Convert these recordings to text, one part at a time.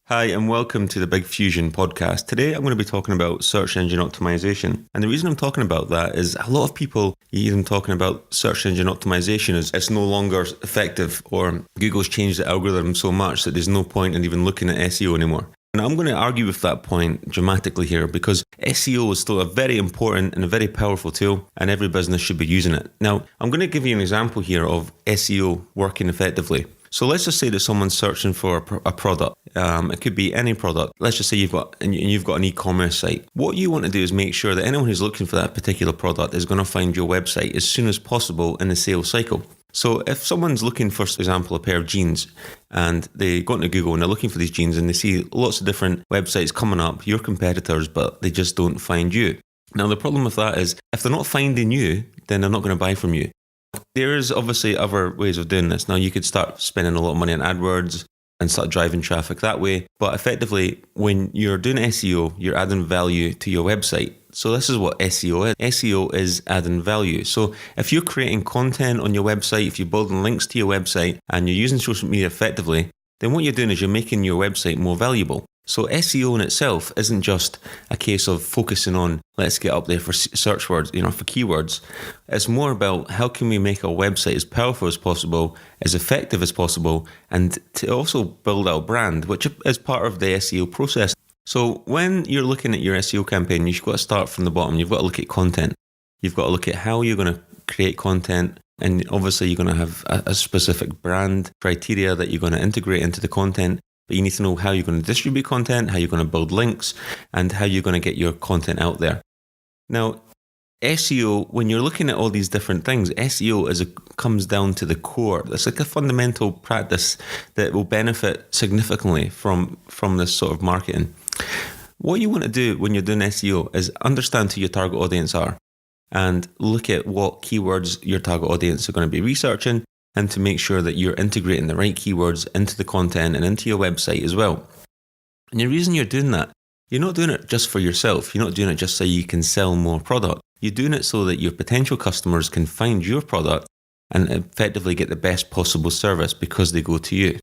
Hi, and welcome to the Big Fusion podcast. Today, I'm going to be talking about search engine optimization. And the reason I'm talking about that is a lot of people, even talking about search engine optimization, is it's no longer effective, or Google's changed the algorithm so much that there's no point in even looking at SEO anymore. And I'm going to argue with that point dramatically here because SEO is still a very important and a very powerful tool, and every business should be using it. Now, I'm going to give you an example here of SEO working effectively. So let's just say that someone's searching for a product. It could be any product. Let's just say you've got an e-commerce site. What you want to do is make sure that anyone who's looking for that particular product is going to find your website as soon as possible in the sales cycle. So if someone's looking for example, a pair of jeans, and they go into Google and they're looking for these jeans and they see lots of different websites coming up, your competitors, but they just don't find you. Now, the problem with that is if they're not finding you, then they're not going to buy from you. There's obviously other ways of doing this. Now, you could start spending a lot of money on AdWords and start driving traffic that way. But effectively, when you're doing SEO, you're adding value to your website. So this is what SEO is. SEO is adding value. So if you're creating content on your website, if you're building links to your website and you're using social media effectively, then what you're doing is you're making your website more valuable. So SEO in itself isn't just a case of focusing on, let's get up there for search words, for keywords. It's more about how can we make our website as powerful as possible, as effective as possible, and to also build our brand, which is part of the SEO process. So when you're looking at your SEO campaign, you've got to start from the bottom. You've got to look at content. You've got to look at how you're going to create content. And obviously you're going to have a specific brand criteria that you're going to integrate into the content. But you need to know how you're going to distribute content, how you're going to build links, and how you're going to get your content out there. Now, SEO, when you're looking at all these different things, SEO comes down to the core. It's like a fundamental practice that will benefit significantly from this sort of marketing. What you want to do when you're doing SEO is understand who your target audience are and look at what keywords your target audience are going to be researching, and to make sure that you're integrating the right keywords into the content and into your website as well. And the reason you're doing that, you're not doing it just for yourself. You're not doing it just so you can sell more product. You're doing it so that your potential customers can find your product and effectively get the best possible service because they go to you.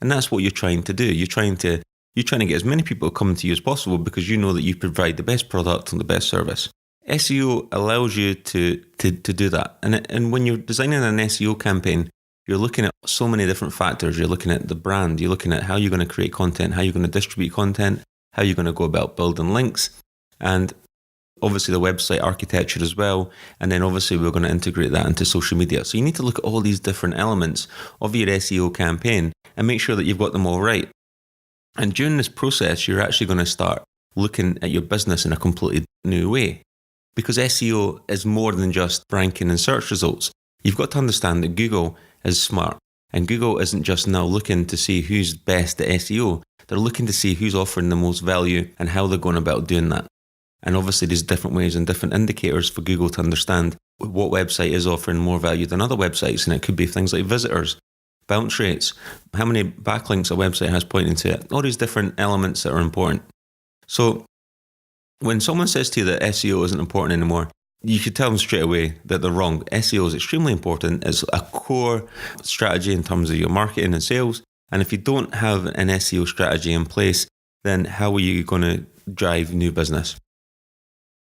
And that's what you're trying to do. You're trying to get as many people coming to you as possible because you know that you provide the best product and the best service. SEO allows you to do that. And when you're designing an SEO campaign, you're looking at so many different factors. You're looking at the brand. You're looking at how you're going to create content, how you're going to distribute content, how you're going to go about building links, and obviously the website architecture as well. And then obviously we're going to integrate that into social media. So you need to look at all these different elements of your SEO campaign and make sure that you've got them all right. And during this process, you're actually going to start looking at your business in a completely new way. Because SEO is more than just ranking and search results. You've got to understand that Google is smart. And Google isn't just now looking to see who's best at SEO. They're looking to see who's offering the most value and how they're going about doing that. And obviously there's different ways and different indicators for Google to understand what website is offering more value than other websites. And it could be things like visitors, bounce rates, how many backlinks a website has pointing to it. All these different elements that are important. So when someone says to you that SEO isn't important anymore, you should tell them straight away that they're wrong. SEO is extremely important. It's a core strategy in terms of your marketing and sales. And if you don't have an SEO strategy in place, then how are you going to drive new business?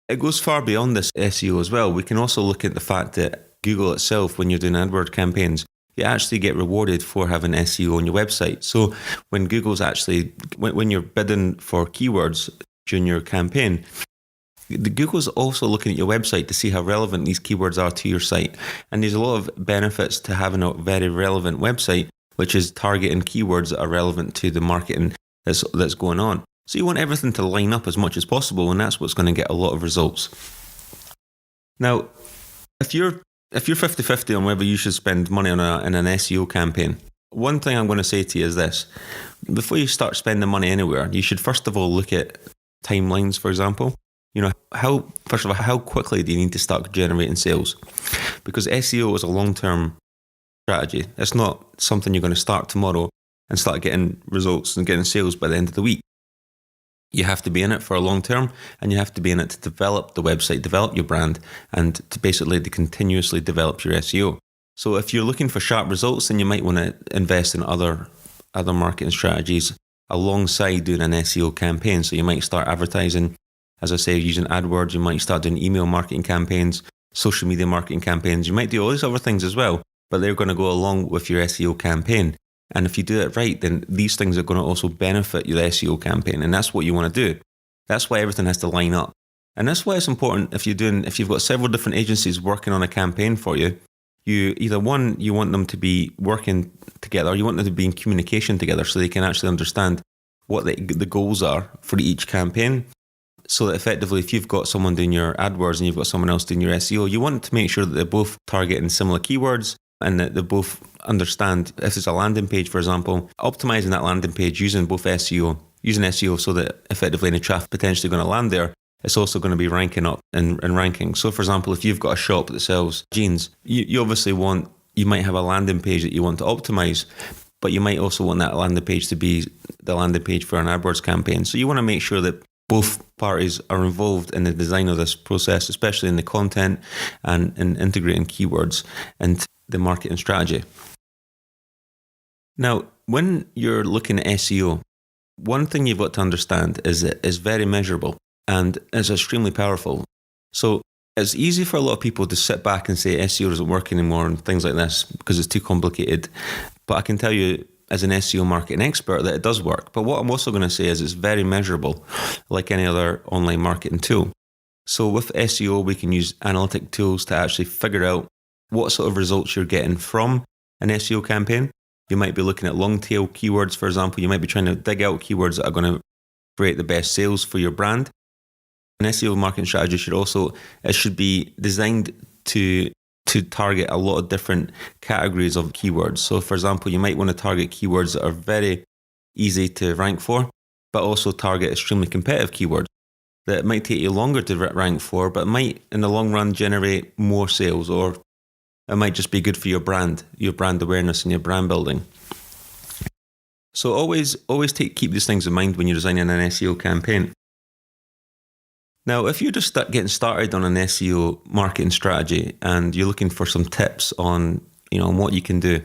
It goes far beyond this SEO as well. We can also look at the fact that Google itself, when you're doing AdWord campaigns, you actually get rewarded for having SEO on your website. So when Google's actually, when you're bidding for keywords during your campaign, Google's also looking at your website to see how relevant these keywords are to your site. And there's a lot of benefits to having a very relevant website, which is targeting keywords that are relevant to the marketing that's going on. So you want everything to line up as much as possible, and that's what's going to get a lot of results. Now, if you're 50-50 on whether you should spend money on an SEO campaign, one thing I'm going to say to you is this. Before you start spending money anywhere, you should first of all look at timelines, for example. How quickly do you need to start generating sales? Because SEO is a long-term strategy. It's not something you're going to start tomorrow and start getting results and getting sales by the end of the week. You have to be in it for a long term, and you have to be in it to develop the website, develop your brand, and to basically continuously develop your SEO. So if you're looking for sharp results, then you might want to invest in other marketing strategies alongside doing an SEO campaign. So you might start advertising, as I say, using AdWords. You might start doing email marketing campaigns, social media marketing campaigns. You might do all these other things as well, but they're going to go along with your SEO campaign. And if you do it right, then these things are going to also benefit your SEO campaign. And that's what you want to do. That's why everything has to line up. And that's why it's important if you've got several different agencies working on a campaign for you, you want them to be working together, you want them to be in communication together so they can actually understand what the goals are for each campaign. So that effectively, if you've got someone doing your AdWords and you've got someone else doing your SEO, you want to make sure that they're both targeting similar keywords and that they both understand, if it's a landing page, for example, optimizing that landing page using SEO so that effectively any traffic potentially going to land there, it's also going to be ranking up and ranking. So for example, if you've got a shop that sells jeans, you obviously you might have a landing page that you want to optimize, but you might also want that landing page to be the landing page for an AdWords campaign. So you want to make sure that both parties are involved in the design of this process, especially in the content and in integrating keywords and the marketing strategy. Now, when you're looking at SEO, one thing you've got to understand is that it's very measurable and it's extremely powerful. So it's easy for a lot of people to sit back and say SEO doesn't work anymore and things like this because it's too complicated. But I can tell you as an SEO marketing expert that it does work. But what I'm also going to say is it's very measurable, like any other online marketing tool. So with SEO, we can use analytic tools to actually figure out what sort of results you're getting from an SEO campaign. You might be looking at long tail keywords, for example. You might be trying to dig out keywords that are going to create the best sales for your brand. An SEO marketing strategy should be designed to target a lot of different categories of keywords. So for example, you might want to target keywords that are very easy to rank for, but also target extremely competitive keywords that might take you longer to rank for, but might in the long run generate more sales, or it might just be good for your brand awareness and your brand building. So always keep these things in mind when you're designing an SEO campaign. Now, if you're just getting started on an SEO marketing strategy and you're looking for some tips on what you can do,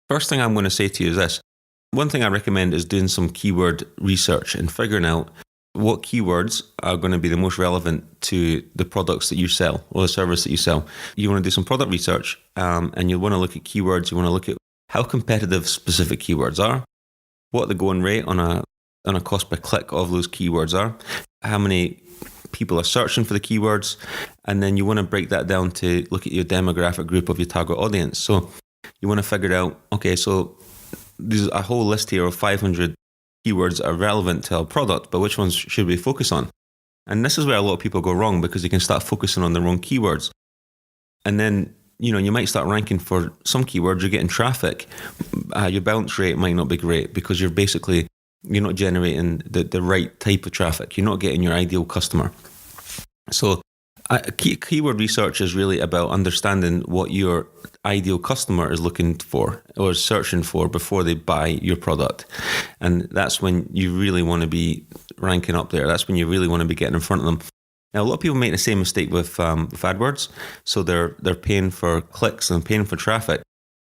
first thing I'm going to say to you is this. One thing I recommend is doing some keyword research and figuring out what keywords are going to be the most relevant to the products that you sell or the service that you sell. You want to do some product research and you want to look at keywords. You want to look at how competitive specific keywords are, what the going rate on a cost per click of those keywords are, how many people are searching for the keywords, and then you want to break that down to look at your demographic group of your target audience. So you want to figure out, okay, so there's a whole list here of 500 keywords that are relevant to our product, but which ones should we focus on? And this is where a lot of people go wrong, because you can start focusing on the wrong keywords. And then, you might start ranking for some keywords, you're getting traffic. Your bounce rate might not be great because you're not generating the right type of traffic. You're not getting your ideal customer. So keyword research is really about understanding what your ideal customer is looking for or searching for before they buy your product. And that's when you really want to be ranking up there. That's when you really want to be getting in front of them. Now, a lot of people make the same mistake with AdWords. So they're paying for clicks and paying for traffic,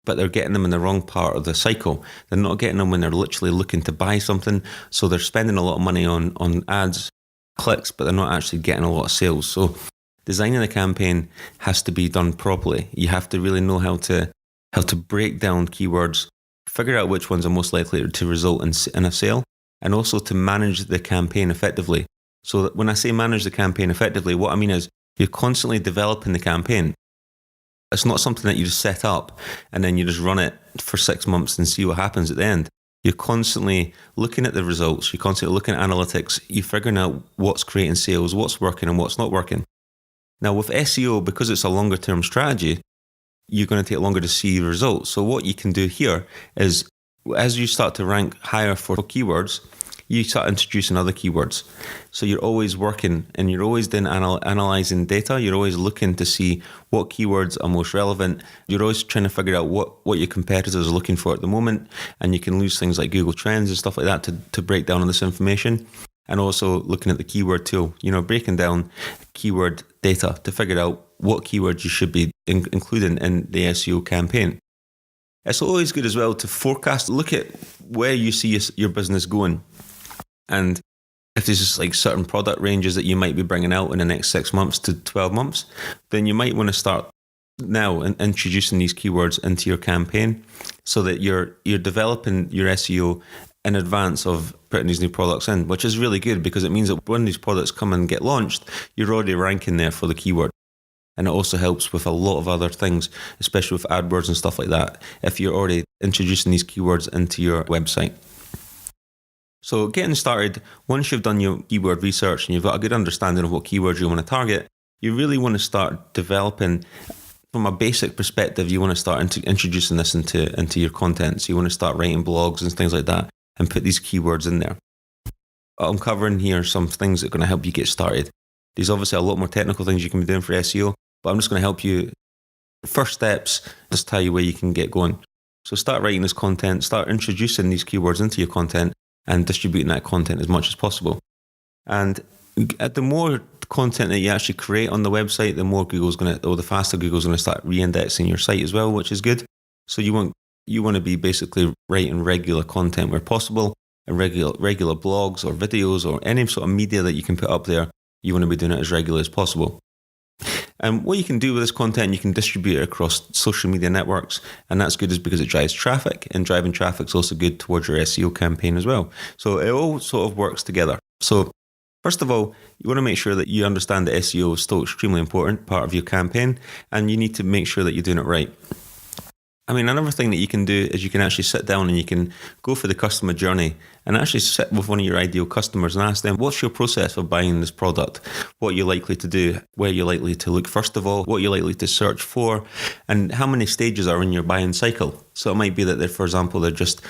but they're getting them in the wrong part of the cycle. They're not getting them when they're literally looking to buy something. So they're spending a lot of money on ads, clicks, but they're not actually getting a lot of sales. So designing a campaign has to be done properly. You have to really know how to break down keywords, figure out which ones are most likely to result in a sale, and also to manage the campaign effectively. So that when I say manage the campaign effectively, what I mean is you're constantly developing the campaign. It's not something that you just set up and then you just run it for 6 months and see what happens at the end. You're constantly looking at the results. You're constantly looking at analytics. You're figuring out what's creating sales, what's working and what's not working. Now with SEO, because it's a longer term strategy, you're going to take longer to see the results. So what you can do here is, as you start to rank higher for keywords, you start introducing other keywords. So you're always working and you're always then analyzing data. You're always looking to see what keywords are most relevant. You're always trying to figure out what your competitors are looking for at the moment. And you can use things like Google Trends and stuff like that to break down on this information. And also looking at the keyword tool, breaking down keyword data to figure out what keywords you should be including in the SEO campaign. It's always good as well to forecast, look at where you see your business going. And if there's just like certain product ranges that you might be bringing out in the next 6 months to 12 months, then you might want to start now and introducing these keywords into your campaign so that you're developing your SEO in advance of putting these new products in, which is really good because it means that when these products come and get launched, you're already ranking there for the keyword. And it also helps with a lot of other things, especially with AdWords and stuff like that, if you're already introducing these keywords into your website. So getting started, once you've done your keyword research and you've got a good understanding of what keywords you want to target, you really want to start developing. From a basic perspective, you want to start introducing this into your content. So you want to start writing blogs and things like that and put these keywords in there. I'm covering here some things that are going to help you get started. There's obviously a lot more technical things you can be doing for SEO, but I'm just going to help you. First steps, just tell you where you can get going. So start writing this content, start introducing these keywords into your content and distributing that content as much as possible. And the more content that you actually create on the website, the more the faster Google's going to start re-indexing your site as well, which is good. So you want to be basically writing regular content where possible, and regular blogs or videos or any sort of media that you can put up there. You want to be doing it as regularly as possible. And what you can do with this content, you can distribute it across social media networks, and that's good is because it drives traffic, and driving traffic is also good towards your SEO campaign as well. So it all sort of works together. So first of all, you want to make sure that you understand that SEO is still extremely important part of your campaign, and you need to make sure that you're doing it right. I mean, another thing that you can do is you can actually sit down and you can go for the customer journey and actually sit with one of your ideal customers and ask them, what's your process of buying this product? What you're likely to do? Where you're likely to look first of all? What you're likely to search for? And how many stages are in your buying cycle? So it might be that, for example, they're just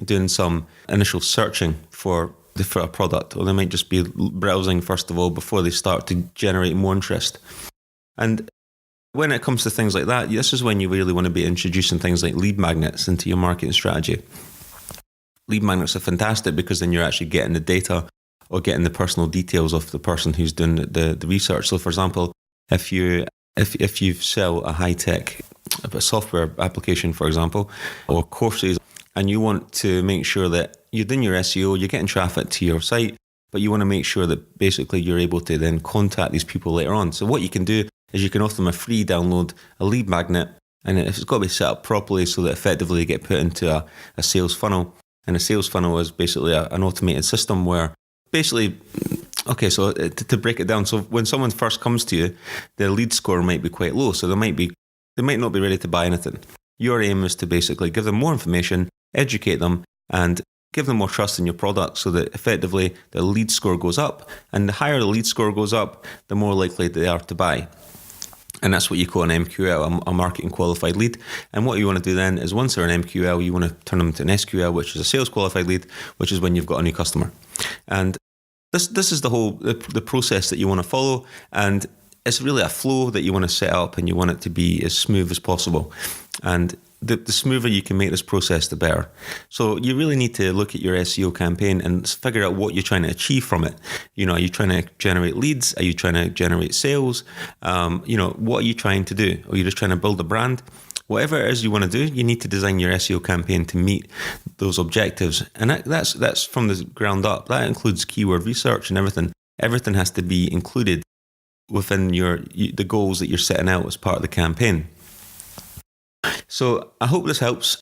doing some initial searching for a product, or they might just be browsing first of all before they start to generate more interest. And when it comes to things like that, this is when you really want to be introducing things like lead magnets into your marketing strategy. Lead magnets are fantastic because then you're actually getting the data or getting the personal details of the person who's doing the research. So for example, if you sell a high-tech software application, for example, or courses, and you want to make sure that you're doing your SEO, you're getting traffic to your site, but you want to make sure that basically you're able to then contact these people later on. So what you can do is you can offer them a free download, a lead magnet, and it's got to be set up properly so that effectively they get put into a sales funnel. And a sales funnel is basically an automated system where basically, okay, so to break it down, so when someone first comes to you, their lead score might be quite low, so they might not be ready to buy anything. Your aim is to basically give them more information, educate them, and give them more trust in your product so that effectively the lead score goes up. And the higher the lead score goes up, the more likely they are to buy. And that's what you call an MQL, a marketing qualified lead. And what you want to do then is once they're an MQL, you want to turn them to an SQL, which is a sales qualified lead, which is when you've got a new customer. And this is the process that you want to follow. And it's really a flow that you want to set up, and you want it to be as smooth as possible. And the smoother you can make this process, the better. So you really need to look at your SEO campaign and figure out what you're trying to achieve from it. You know, are you trying to generate leads? Are you trying to generate sales? What are you trying to do? Or are you just trying to build a brand? Whatever it is you want to do, you need to design your SEO campaign to meet those objectives. And that's from the ground up. That includes keyword research and everything. Everything has to be included within the goals that you're setting out as part of the campaign. So I hope this helps.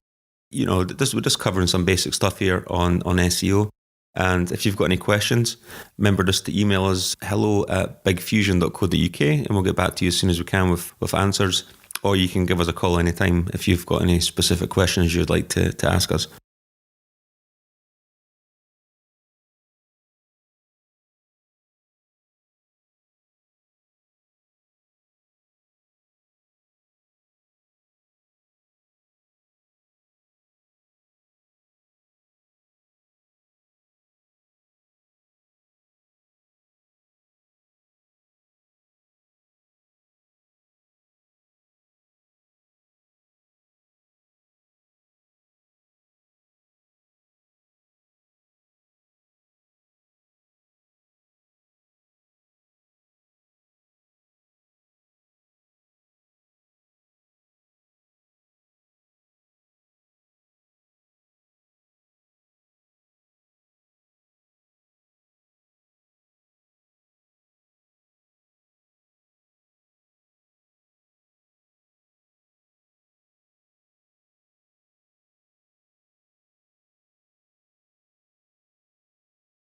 You know, we're just covering some basic stuff here on SEO. And if you've got any questions, remember just to email us hello@bigfusion.co.uk, and we'll get back to you as soon as we can with answers. Or you can give us a call anytime if you've got any specific questions you'd like to ask us.